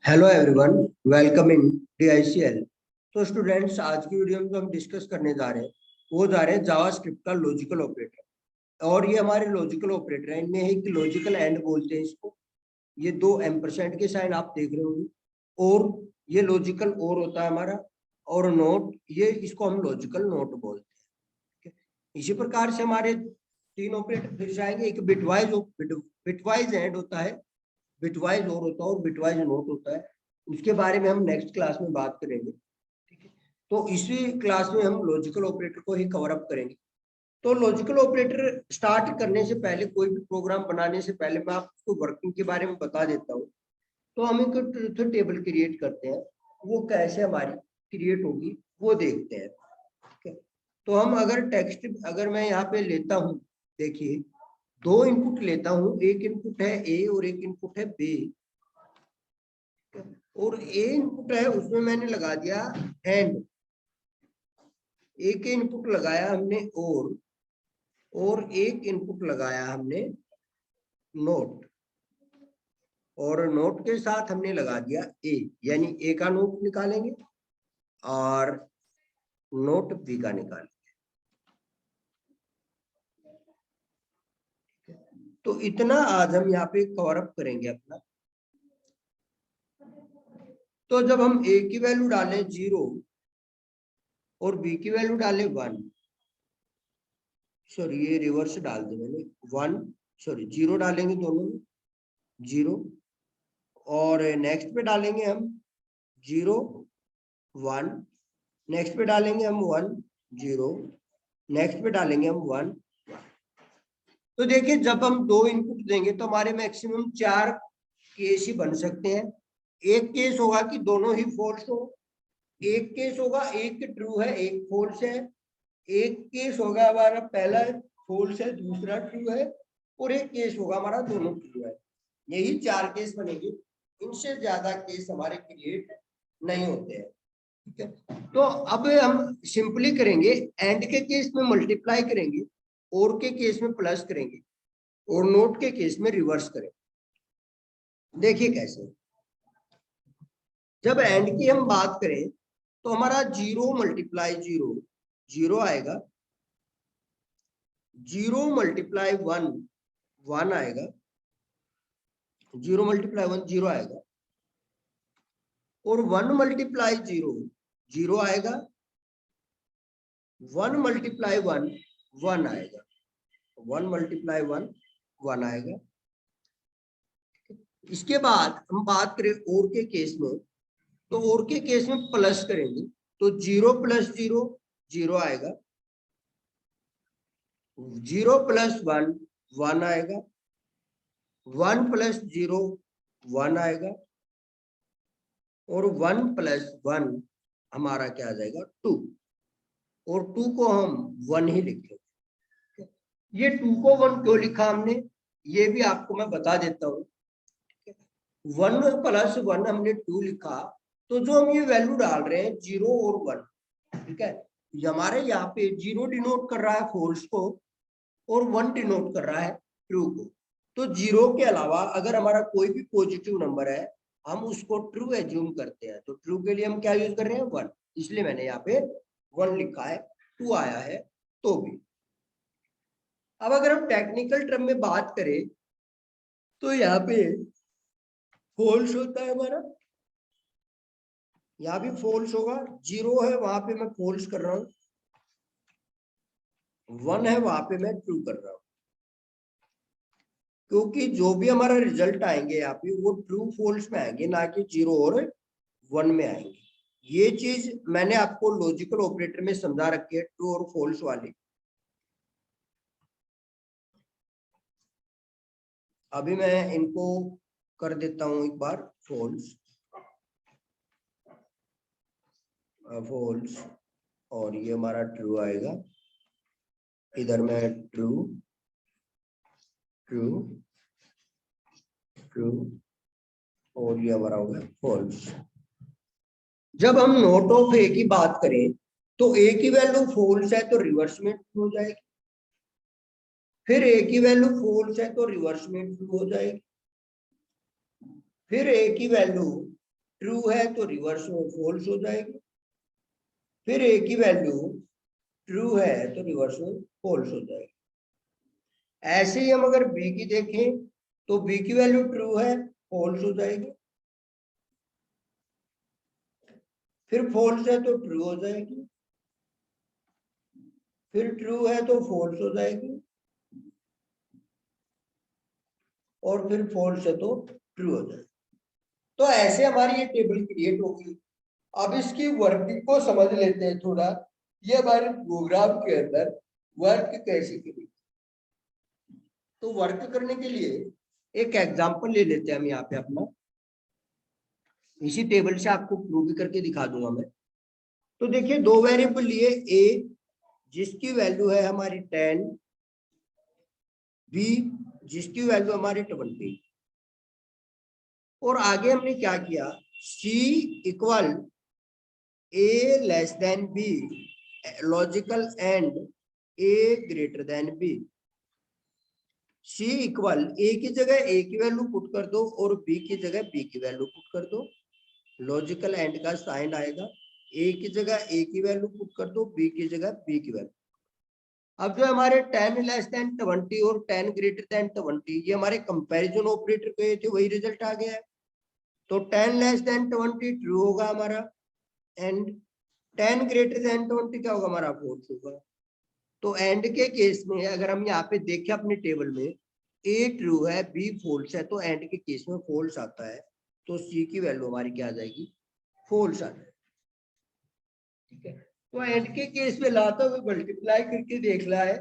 Hello everyone, welcome in DICL। तो students, आज की वीडियो में जो हम डिस्कस करने जा रहे हैं वो जा रहे हैं जावास्क्रिप्ट का लॉजिकल ऑपरेटर। और ये हमारे लॉजिकल ऑपरेटर है, इनमें है कि लॉजिकल एंड बोलते हैं इसको। ये दो एम्परसेंड के साइन आप देख रहे होंगे। और ये लॉजिकल और होता है हमारा, और नोट, ये इसको हम लॉजिकल नोट बोलते हैं। ठीक है? इसी प्रकार से हमारे तीन ऑपरेटर फिर जाएंगे। एक बिटवाइज एंड होता है, बिटवाइज और होता है, और बिटवाइज नोट होता है। उसके बारे में हम नेक्स्ट क्लास में बात करेंगे। ठीक है, तो इसी क्लास में हम लॉजिकल ऑपरेटर को ही कवर अप करेंगे। तो लॉजिकल ऑपरेटर स्टार्ट करने से पहले, कोई भी प्रोग्राम बनाने से पहले, मैं आपको वर्किंग के बारे में बता देता हूँ। तो हम एक ट्रूथ टेबल क्रिएट करते हैं, वो कैसे हमारी क्रिएट होगी वो देखते हैं। ठीक है, तो हम अगर टेक्स्ट, अगर मैं यहाँ पे लेता हूँ, देखिए दो इनपुट लेता हूँ, एक इनपुट है ए और एक इनपुट है बी। और ए इनपुट है, उसमें मैंने लगा दिया एंड। एक इनपुट लगाया हमने और एक इनपुट लगाया हमने नोट, और नोट के साथ हमने लगा दिया ए, यानी ए का नोट निकालेंगे और नोट बी का निकालेंगे। तो इतना आज हम यहाँ पे कवर अप करेंगे अपना। तो जब हम ए की वैल्यू डालें 0 और बी की वैल्यू डालें 1, सॉरी ये रिवर्स डाल दे मैंने, 1 सॉरी 0 डालेंगे दोनों में, 0। और नेक्स्ट पे डालेंगे हम 0 1, नेक्स्ट पे डालेंगे हम 1 0, नेक्स्ट पे डालेंगे हम 1। तो देखिए जब हम दो इनपुट देंगे तो हमारे मैक्सिमम 4 केस ही बन सकते हैं। एक केस होगा कि दोनों ही फॉल्स हो, एक केस होगा एक ट्रू है एक फॉल्स है, एक केस होगा हमारा पहला फॉल्स है दूसरा ट्रू है, और एक केस होगा हमारा दोनों ट्रू है। यही 4 केस बनेंगे, इनसे ज्यादा केस हमारे क्रिएट नहीं होते हैं। ठीक है, तो अब हम सिंपली करेंगे, एंड के केस में मल्टीप्लाई करेंगे, और के केस में प्लस करेंगे, और नोट के केस में रिवर्स करेंगे। देखिए कैसे। जब एंड की हम बात करें तो हमारा 0 मल्टीप्लाई 0 0 आएगा, 0 मल्टीप्लाई 1 1 आएगा, 0 मल्टीप्लाई 1 0 आएगा, और 1 मल्टीप्लाई 0 0 आएगा, 1 मल्टीप्लाई 1 1 आएगा, 1 मल्टीप्लाई 1 1 आएगा। इसके बाद हम बात करें और के केस में, तो और के केस में प्लस करेंगे तो 0 प्लस 0 0 आएगा, 0 प्लस 1 1 आएगा, 1 प्लस 0 1 आएगा, और 1 प्लस 1 हमारा क्या आ जाएगा 2, और 2 को हम 1 ही लिखेंगे। ये 2 को 1 क्यों लिखा हमने, ये भी आपको मैं बता देता हूँ। 1 प्लस 1 हमने 2 लिखा, तो जो हम ये वैल्यू डाल रहे हैं 0 और 1, ठीक है, हमारे यहाँ पे 0 डिनोट कर रहा है फॉल्स को, और 1 डिनोट कर रहा है ट्रू को। तो 0 के अलावा अगर हमारा कोई भी पॉजिटिव नंबर है, हम उसको ट्रू एज्यूम करते हैं। तो ट्रू के लिए हम क्या यूज कर रहे हैं 1, इसलिए मैंने यहाँ पे 1 लिखा है, 2 आया है तो भी। अब अगर हम टेक्निकल टर्म में बात करें तो यहाँ पे फॉल्स होता है हमारा, यहाँ भी फॉल्स होगा, 0 है वहां पे मैं फॉल्स कर रहा हूं, 1 है वहां पे मैं ट्रू कर रहा हूं, क्योंकि जो भी हमारा रिजल्ट आएंगे यहाँ पे वो ट्रू फॉल्स में आएंगे, ना कि 0 और 1 में आएंगे। ये चीज मैंने आपको लॉजिकल ऑपरेटर में समझा रखी है, ट्रू और फॉल्स वाली। अभी मैं इनको कर देता हूं एक बार फॉल्स, फॉल्स, और ये हमारा ट्रू आएगा, इधर मैं ट्रू ट्रू ट्रू, और ये हमारा हो गया फॉल्स। जब हम नोट ऑफ ए की बात करें तो ए की वैल्यू फॉल्स है तो रिवर्स में ट्रू हो जाएगी, फिर ए की वैल्यू फॉल्स है तो रिवर्स में ट्रू हो जाएगी, फिर ए की वैल्यू ट्रू है तो रिवर्स में फॉल्स हो जाएगी, फिर ए की वैल्यू ट्रू है तो रिवर्स में फॉल्स हो जाएगी। ऐसे ही हम अगर बी की देखें तो बी की वैल्यू ट्रू है, फॉल्स हो जाएगी, फिर फॉल्स है तो ट्रू हो जाएगी, फिर ट्रू है तो फॉल्स हो जाएगी, और फिर फॉल्स है तो ट्रू हो जाएगी। तो ऐसे हमारी ये टेबल क्रिएट होगी। अब इसकी वर्किंग को समझ लेते हैं थोड़ा, ये हमारे प्रोग्राम के अंदर वर्क कैसे करेगी। तो वर्क करने के लिए एक एग्जांपल ले लेते हैं हम यहाँ पे अपना, इसी टेबल से आपको प्रूव भी करके दिखा दूंगा मैं। तो देखिए दो वेरिएबल लिए, ए जिसकी वैल्यू है हमारी 10, बी जिसकी वैल्यू हमारी 20, और आगे हमने क्या किया, C equal A less than B, logical and A greater than B. C equal A की जगह ए की वैल्यू पुट कर दो और बी की जगह बी की वैल्यू पुट कर दो, लॉजिकल एंड का साइन आएगा। ए की जगह ए की वैल्यू पुट कर दो, बी की जगह बी की वैल्यू। अब जो हमारे 10 लेस देन 20 और 10 ग्रेटर देन 20, ये हमारे कंपैरिजन ऑपरेटर गए थे, वही रिजल्ट आ गया है। तो 10 लेस देन 20 ट्रू होगा हमारा, एंड 10 ग्रेटर देन 20 क्या होगा हमारा, फॉल्स होगा। तो एंड के केस में अगर हम यहाँ पे देखें अपने टेबल में, ए ट्रू है बी फॉल्स है, तो एंड के केस में फॉल्स आता है, तो सी की वैल्यू हमारी क्या आ जाएगी, फॉल्स आ जाएगी। ठीक है, तो एंड के केस में ला तो मल्टीप्लाई करके देख रहा है,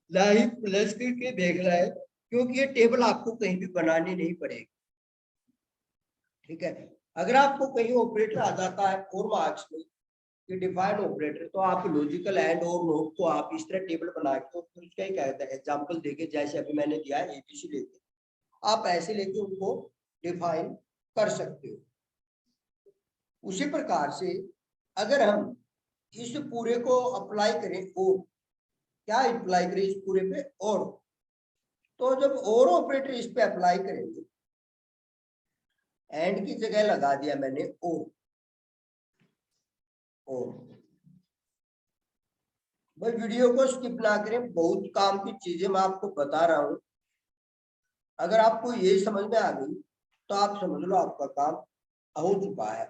ना ही प्लस करके देख रहा है, क्योंकि ये टेबल आपको कहीं भी बनानी नहीं पड़ेगी। ठीक है, अगर आपको कहीं ऑपरेटर आ जाता है 4 मार्क्स में कि डिफाइन ऑपरेटर, तो आप लॉजिकल एंड और नोट को आप इस तरह टेबल बना के, तो उसका ही कहता है एग्जांपल देके, जैसे अभी मैंने दिया है एबीसी लेके, आप ऐसे लेके उनको डिफाइन कर सकते हो। उसी प्रकार से अगर हम इस पूरे को अप्लाई करें, और क्या अप्लाई करें इस पूरे पे, और तो जब और ऑपरेटर इस पे अप्लाई करेंगे, एंड की जगह लगा दिया मैंने और भाई वीडियो को स्किप ना करें, बहुत काम की चीजें मैं आपको बता रहा हूं। अगर आपको ये समझ में आ गई तो आप समझ लो आपका काम हो चुका है।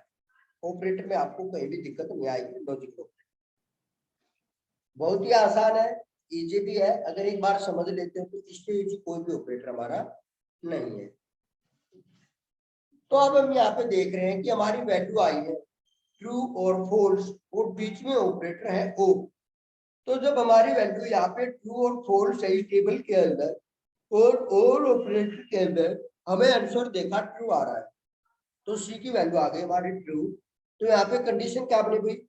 ऑपरेटर में आपको कहीं भी दिक्कत नहीं आएगी। लॉजिक ऑपरेटर बहुत ही आसान है, इजी भी है। अगर एक बार समझ लेते हो तो इससे इजी कोई भी ऑपरेटर हमारा नहीं है। तो अब हम यहाँ पे देख रहे हैं कि हमारी वैल्यू आई है ट्रू और फॉल्स, और बीच में ऑपरेटर है ओ। तो जब हमारी वैल्यू यहाँ पे ट्रू और फॉल्स है इस टेबल के अंदर, और ऑपरेटर के अंदर हमें आंसर देखा ट्रू आ रहा है, तो सी की वैल्यू आ गई हमारी ट्रू। तो यहाँ पे कंडीशन क्या बनी हुई,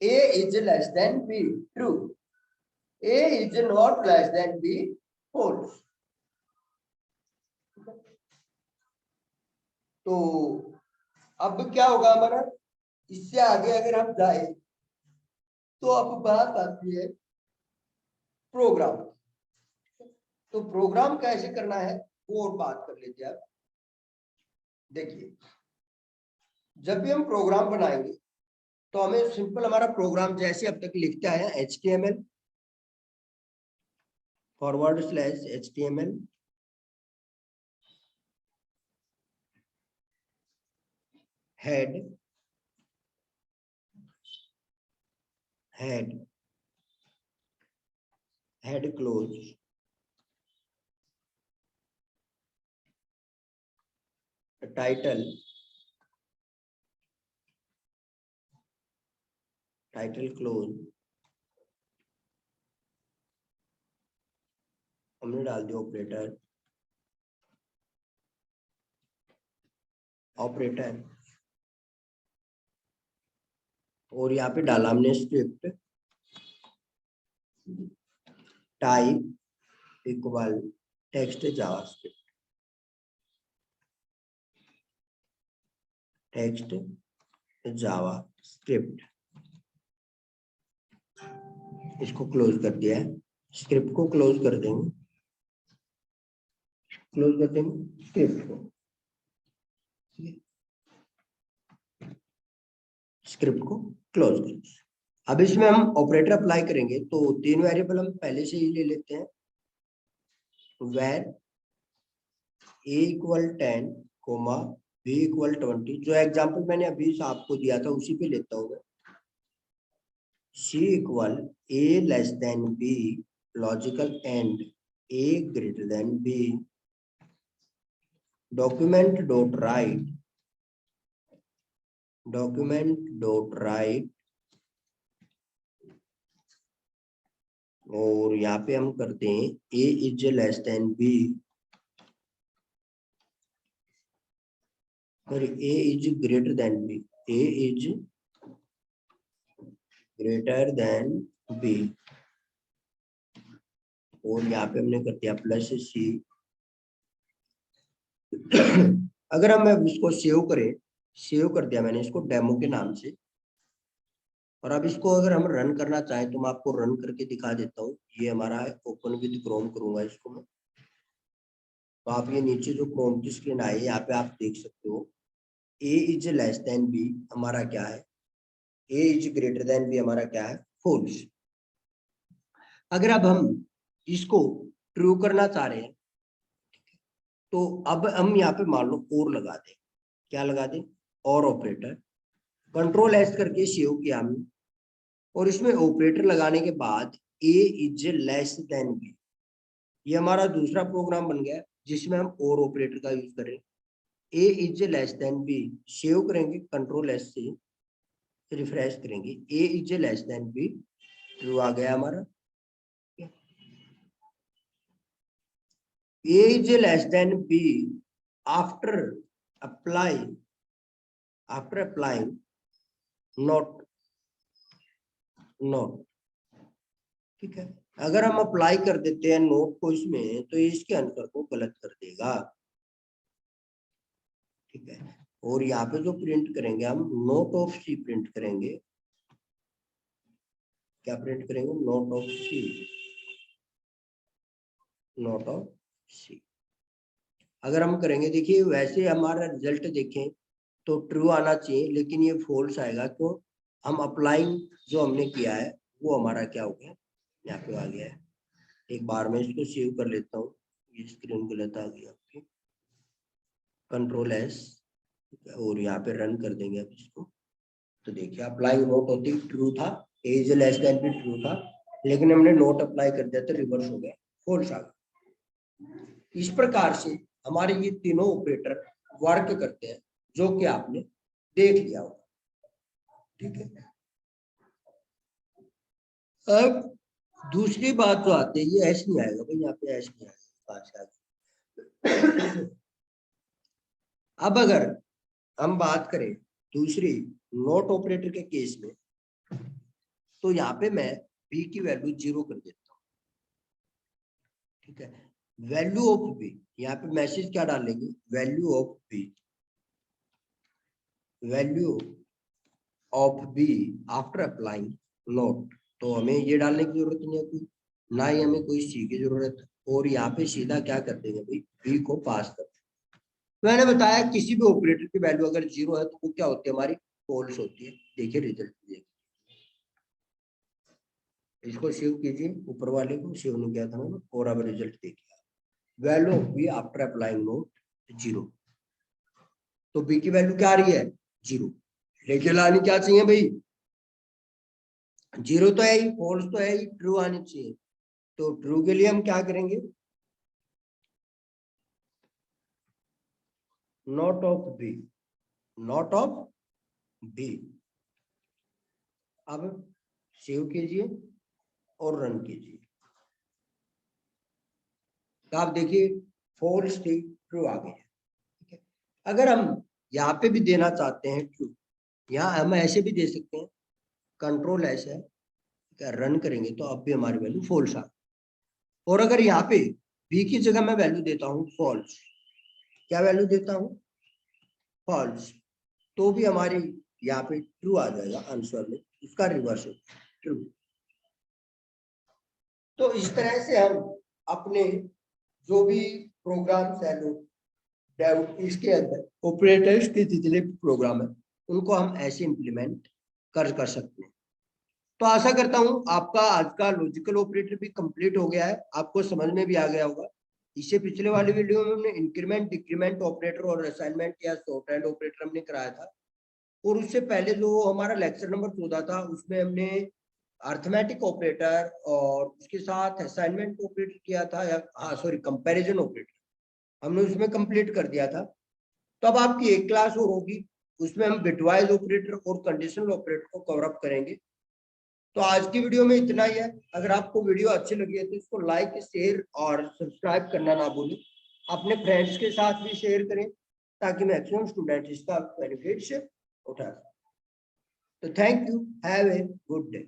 A is less than B true, A is not less than B false. तो अब क्या होगा हमारा, इससे आगे अगर हम जाए तो अब बात आती है प्रोग्राम। तो प्रोग्राम कैसे करना है वो और बात कर लेते हैं। देखिए जब भी हम प्रोग्राम बनाएंगे तो हमें सिंपल हमारा प्रोग्राम जैसे अब तक लिखते आए हैं, HTML /HTML head close, title close, हमने डाल दिया ऑपरेटर, और यहाँ पे डाला हमने script type equal text JavaScript, text JavaScript, इसको क्लोज कर दिया है। स्क्रिप्ट को क्लोज कर देंगे, स्क्रिप्ट को। स्क्रिप्ट को क्लोज करो। अब इसमें हम ऑपरेटर अप्लाई करेंगे तो 3 वेरिएबल हम पहले से ही ले लेते हैं। where a equal 10 comma b equal 20, जो एग्जांपल मैंने अभी आपको दिया था उसी पे लेता हूँ मैं। c equal a less than b, logical and a greater than b, document dot right और यहाँ पे हम करते हैं a is less than b और a is greater than b, a is greater than b और यहाँ पे हमने कर दिया प्लस c। अगर हम इसको सेव करें, सेव कर दिया मैंने इसको डेमो के नाम से, और अब इसको अगर हम रन करना चाहें तो मैं आपको रन करके दिखा देता हूँ। ये हमारा है, ओपन विद क्रोम करूंगा इसको मैं, तो आप ये नीचे जो क्रोम की स्क्रीन आई है यहाँ पे आप देख सकते हो a is less than b हमारा क्या है, a is greater than b हमारा क्या है, फॉल्स। अगर अब हम इसको ट्रू करना चाह रहे हैं तो अब हम यहाँ पे मान लो और लगा दें। क्या लगा दें, और ऑपरेटर, कंट्रोल एस करके सेव किया हमने, और इसमें ऑपरेटर लगाने के बाद a is less than b, ये हमारा दूसरा प्रोग्राम बन गया जिसमें हम और ऑपरेटर का यूज करें। a is less than b, save करेंगे कंट्रोल एस से, रिफ्रेश करेंगे, a is less than b, true आ गया हमारा। a is less than b after applying not, ठीक है। अगर हम अप्लाई कर देते हैं नोट को इसमें तो ये इसके आंसर को गलत कर देगा, ठीक है। और यहाँ पे जो प्रिंट करेंगे हम नोट ऑफ सी प्रिंट करेंगे। क्या प्रिंट करेंगे, not of C, not of C. अगर हम करेंगे, देखिए वैसे हमारा रिजल्ट देखें तो ट्रू आना चाहिए, लेकिन ये फॉल्स आएगा। क्यों, हम अप्लाइंग जो हमने किया है वो हमारा क्या हो गया, यहाँ पे आ गया है। एक बार मैं इसको सेव कर लेता हूँ, ये स्क्रीन गलत आ गई आपकी, कंट्रोल एस, और यहाँ पे रन कर देंगे अब इसको। तो देखिए अप्लाइंग नोट होती ट्रू था, एज लेस देन भी ट्रू था, लेकिन हमने नोट अप्लाई कर दिया तो रिवर्स हो गया, फॉल्स आ गया। इस प्रकार से हमारे ये तीनों ऑपरेटर वर्क करते हैं, जो कि आपने देख लिया होगा, ठीक है। अब दूसरी बात जो आती है, ये ऐसे नहीं आएगा भाई, यहाँ पे ऐसे नहीं आएगा। अब अगर हम बात करें दूसरी नोट ऑपरेटर के केस में, तो यहाँ पे मैं b की वैल्यू 0 कर देता हूँ, ठीक है। वैल्यू ऑफ b, यहाँ पे मैसेज क्या डालेंगे, value of b, value of b after applying note, तो हमें ये डालने की जरूरत नहीं है कोई, ना ही हमें कोई सी की जरूरत है, और यहाँ पे सीधा क्या कर देंगे भाई, b को पास कर। मैंने बताया किसी भी ऑपरेटर की वैल्यू अगर 0 है तो वो क्या होती है, हमारी फॉल्स होती है। देखिए रिजल्ट, देखिए इसको सेव कीजिए, ऊपर वाले को सेव नहीं किया था मैंने, और अब रिजल्ट देखिए, value of B after applying not 0, तो बी की वैल्यू क्या आ रही है, 0, लेकिन लानी क्या चाहिए भाई, 0 तो है ही, फॉल्स तो है ही, ट्रू आनी चाहिए। तो ट्रू के लिए हम क्या करेंगे, not of B, not of B. अब सेव कीजिए और रन कीजिए, तो आप देखिए फॉल्स थी, ट्रू आ गई है, ठीक है। अगर हम यहाँ पे भी देना चाहते हैं ट्रू, यहाँ हम ऐसे भी दे सकते हैं, कंट्रोल ऐसे है, रन करेंगे तो अब भी हमारी वैल्यू फॉल्स आ। और अगर यहाँ पे बी की जगह मैं वैल्यू देता हूँ फॉल्स, क्या वैल्यू देता हूँ, फॉल्स, तो भी हमारी यहाँ पे ट्रू आ जाएगा आंसर में, उसका रिवर्स है ट्रू। तो इस तरह से हम अपने जो भी प्रोग्राम्स है इसके अंदर ऑपरेटर्स के जितने भी प्रोग्राम है उनको हम ऐसे इंप्लीमेंट कर सकते हैं। तो आशा करता हूं आपका आज का लॉजिकल ऑपरेटर भी कंप्लीट हो गया है, आपको समझ में भी आ गया होगा। इससे पिछले वाली वीडियो में हमने इंक्रीमेंट डिक्रीमेंट ऑपरेटर और असाइनमेंट या शॉर्ट हैंड ऑपरेटर हमने कराया था, और उससे पहले जो हमारा लेक्चर नंबर 14 था उसमें हमने अर्थमेटिक ऑपरेटर और उसके साथ असाइनमेंट ऑपरेटर किया था, या कंपैरिजन ऑपरेटर हमने उसमें कंप्लीट कर दिया था। तो अब आपकी एक क्लास और होगी, उसमें हम बिटवाइज ऑपरेटर और कंडीशनल ऑपरेटर को कवर अप करेंगे। तो आज की वीडियो में इतना ही है। अगर आपको वीडियो अच्छी लगी है तो इसको लाइक, शेयर और सब्सक्राइब करना ना भूलें। अपने फ्रेंड्स के साथ भी शेयर करें ताकि मैक्सिमम स्टूडेंट इसका बेनिफिट उठा सकें। तो thank you, have a good day.